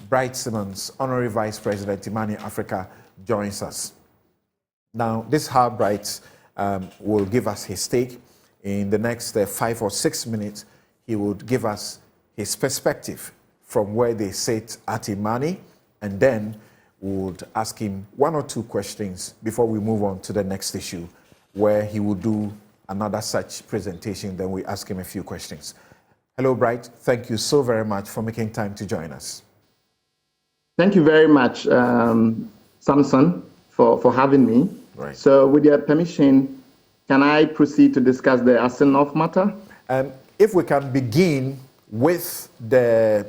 Bright Simmons, Honorary Vice President, Imani Africa, joins us. Now, this is how Bright will give us his take. In the next 5 or 6 minutes, he would give us his perspective from where they sit at Imani, and then we would ask him 1 or 2 questions before we move on to the next issue, where he will do another such presentation. Then we ask him a few questions. Hello, Bright. Thank you so very much for making time to join us. Thank you very much, Samson, for having me. Right. So with your permission, can I proceed to discuss the Assin North matter? If we can begin with the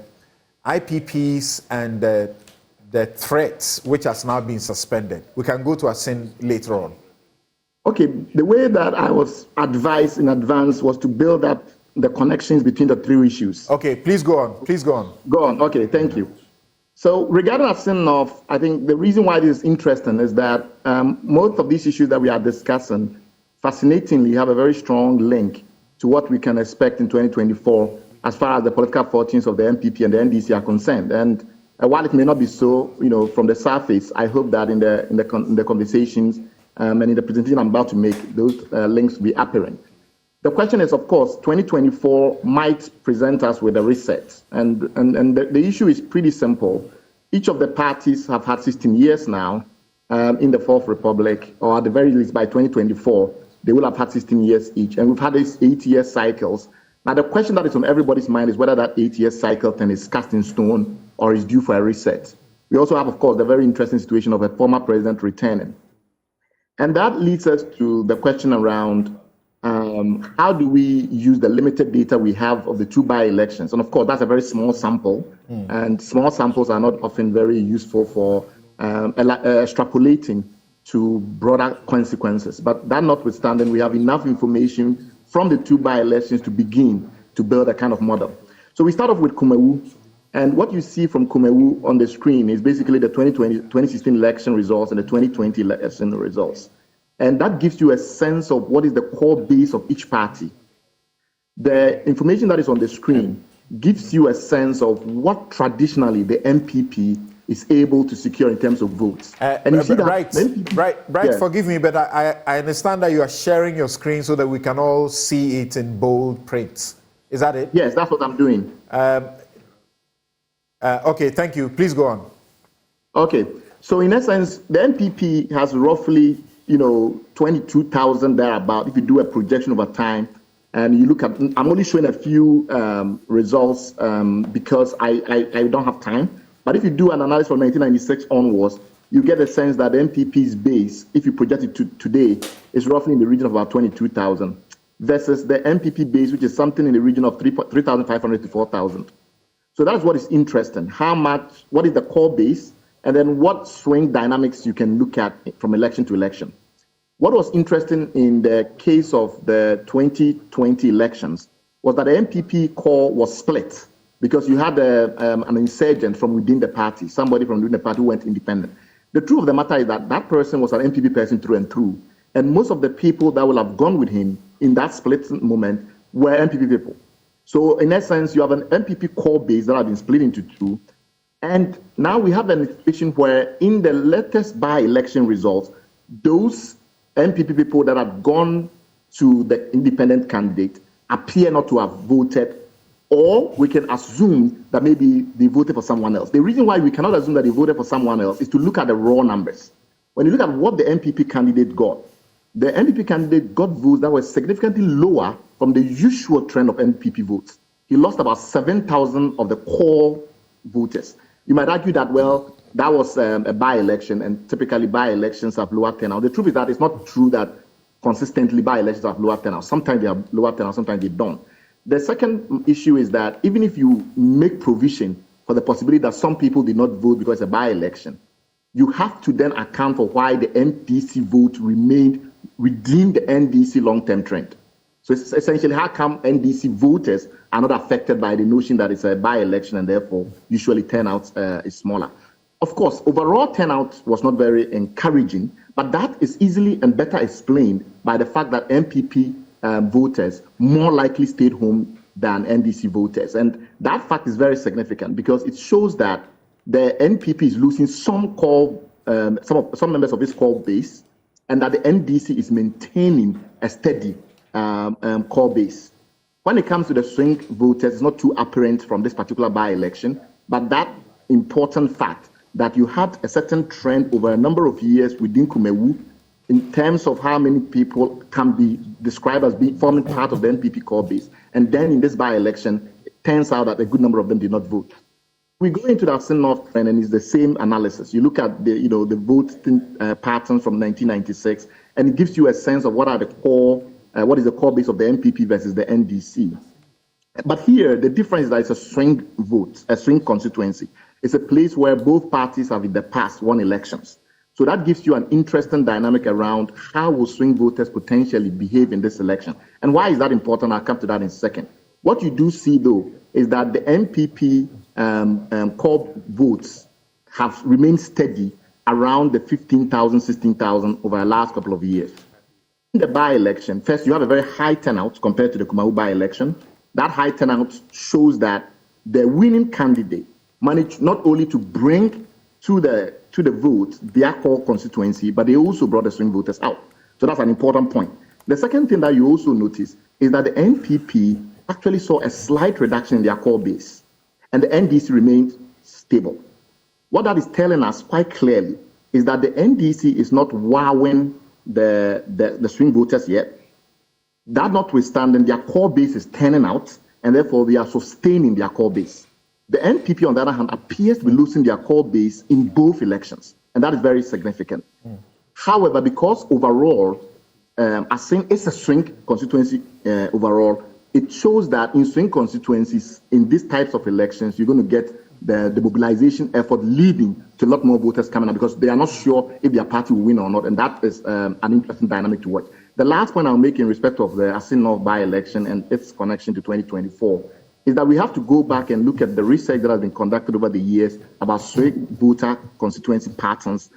IPPs and the threats which has now been suspended. We can go to Assin later on. Okay, the way that I was advised in advance was to build up the connections between the 3 issues. Okay, please go on. Please go on. Go on. Okay, thank you. So regarding Assin North, I think the reason why this is interesting is that most of these issues that we are discussing, fascinatingly, have a very strong link to what we can expect in 2024 as far as the political fortunes of the NPP and the NDC are concerned. And while it may not be so, from the surface, I hope that in the conversations and in the presentation I'm about to make, those links will be apparent. The question is, of course, 2024 might present us with a reset. And the issue is pretty simple. Each of the parties have had 16 years now in the Fourth Republic, or at the very least by 2024, they will have had 16 years each. And we've had these 8-year cycles. Now, the question that is on everybody's mind is whether that 8-year cycle then is cast in stone or is due for a reset. We also have, of course, the very interesting situation of a former president returning. And that leads us to the question around how do we use the limited data we have of the 2 by-elections? And of course, that's a very small sample, and small samples are not often very useful for extrapolating to broader consequences. But that notwithstanding, we have enough information from the 2 by-elections to begin to build a kind of model. So we start off with Kumawu, and what you see from Kumawu on the screen is basically the 2016 election results and the 2020 election results. And that gives you a sense of what is the core base of each party. The information that is on the screen gives you a sense of what traditionally the NPP is able to secure in terms of votes. And you see that right. Forgive me, but I understand that you are sharing your screen so that we can all see it in bold print. Is that it? Yes, that's what I'm doing. Okay, thank you. Please go on. Okay, so in essence, the NPP has roughly 22,000 thereabout. If you do a projection over time, and you look at, I'm only showing a few results because I don't have time. But if you do an analysis from 1996 onwards, you get a sense that the NPP's base, if you project it to today, is roughly in the region of about 22,000, versus the NPP base, which is something in the region of 3,500 to 4,000. So that's what is interesting. What is the core base? And then what swing dynamics you can look at from election to election. What was interesting in the case of the 2020 elections was that the NPP core was split because you had an insurgent from within the party, somebody from within the party who went independent. The truth of the matter is that that person was an NPP person through and through. And most of the people that will have gone with him in that split moment were NPP people. So in essence, you have an NPP core base that have been split into 2. And now we have a situation where in the latest by-election results, those NPP people that have gone to the independent candidate appear not to have voted, or we can assume that maybe they voted for someone else. The reason why we cannot assume that they voted for someone else is to look at the raw numbers. When you look at what the NPP candidate got, the NPP candidate got votes that were significantly lower from the usual trend of NPP votes. He lost about 7,000 of the core voters. You might argue that, well, that was a by-election, and typically by-elections have lower turnout. The truth is that it's not true that consistently by-elections have lower turnout. Sometimes they have lower turnout, sometimes they don't. The second issue is that even if you make provision for the possibility that some people did not vote because it's a by-election, you have to then account for why the NDC vote remained within the NDC long-term trend. So it's essentially how come NDC voters are not affected by the notion that it's a by-election and therefore usually turnout is smaller. Of course, overall turnout was not very encouraging, but that is easily and better explained by the fact that NPP voters more likely stayed home than NDC voters. And that fact is very significant because it shows that the NPP is losing some members of its core base, and that the NDC is maintaining a steady core base. When it comes to the swing voters, it's not too apparent from this particular by-election, but that important fact that you had a certain trend over a number of years within Kumewu in terms of how many people can be described as forming part of the NPP core base. And then in this by-election, it turns out that a good number of them did not vote. We go into the Assin North trend, and it's the same analysis. You look at the voting patterns from 1996, and it gives you a sense of what is the core base of the NPP versus the NDC. But here, the difference is that it's a swing vote, a swing constituency. It's a place where both parties have in the past won elections. So that gives you an interesting dynamic around how will swing voters potentially behave in this election. And why is that important? I'll come to that in a second. What you do see, though, is that the NPP core votes have remained steady around the 15,000, 16,000 over the last couple of years. In the by-election, first, you have a very high turnout compared to the Kumawu by-election. That high turnout shows that the winning candidate managed not only to bring to the vote their core constituency, but they also brought the swing voters out. So that's an important point. The second thing that you also notice is that the NPP actually saw a slight reduction in their core base, and the NDC remained stable. What that is telling us quite clearly is that the NDC is not wowing the swing voters yet. That notwithstanding, their core base is turning out, and therefore they are sustaining their core base. The NPP, on the other hand, appears to be losing their core base in both elections, and that is very significant. However, because overall, Assin is a swing constituency overall, it shows that in swing constituencies, in these types of elections, you're going to get the mobilization effort leading to a lot more voters coming out because they are not sure if their party will win or not, and that is an interesting dynamic to watch. The last point I'll make in respect of the Assin North by-election and its connection to 2024 is that we have to go back and look at the research that has been conducted over the years about swing voter constituency patterns,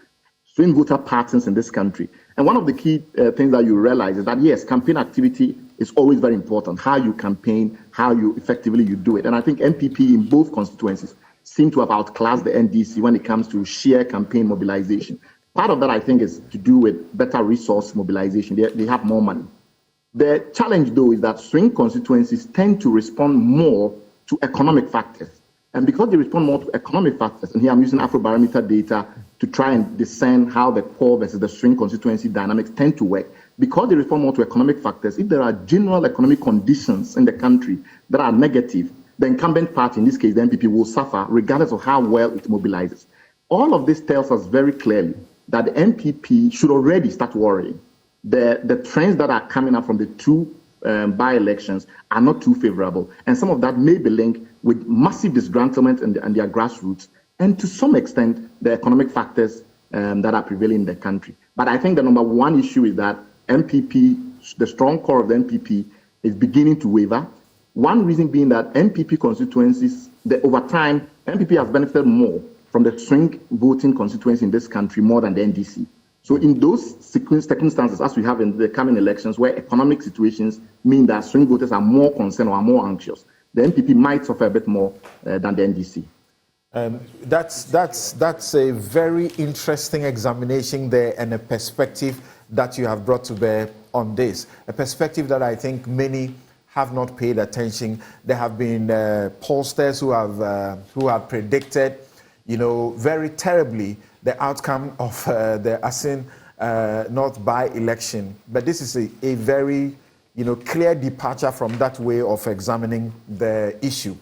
swing voter patterns in this country. And one of the key things that you realize is that, yes, campaign activity is always very important. How you campaign, how you effectively you do it. And I think NPP in both constituencies seem to have outclassed the NDC when it comes to sheer campaign mobilization. Part of that, I think, is to do with better resource mobilization. They have more money. The challenge, though, is that swing constituencies tend to respond more to economic factors. And because they respond more to economic factors, and here I'm using Afrobarometer data to try and discern how the core versus the swing constituency dynamics tend to work, because they respond more to economic factors, if there are general economic conditions in the country that are negative, the incumbent party, in this case the NPP, will suffer regardless of how well it mobilizes. All of this tells us very clearly that the NPP should already start worrying. The trends that are coming up from the two by-elections are not too favorable, and some of that may be linked with massive disgruntlement and their grassroots, and to some extent the economic factors that are prevailing in the country. But I think the number one issue is that NPP, the strong core of the NPP, is beginning to waver. One reason being that NPP constituencies, over time, NPP has benefited more from the swing voting constituency in this country more than the NDC. So in those circumstances, as we have in the coming elections, where economic situations mean that swing voters are more concerned or are more anxious, the NPP might suffer a bit more than the NDC. That's a very interesting examination there and a perspective that you have brought to bear on this. A perspective that I think many have not paid attention. There have been pollsters who have predicted, very terribly the outcome of the Assin North by-election. But this is a very, clear departure from that way of examining the issue.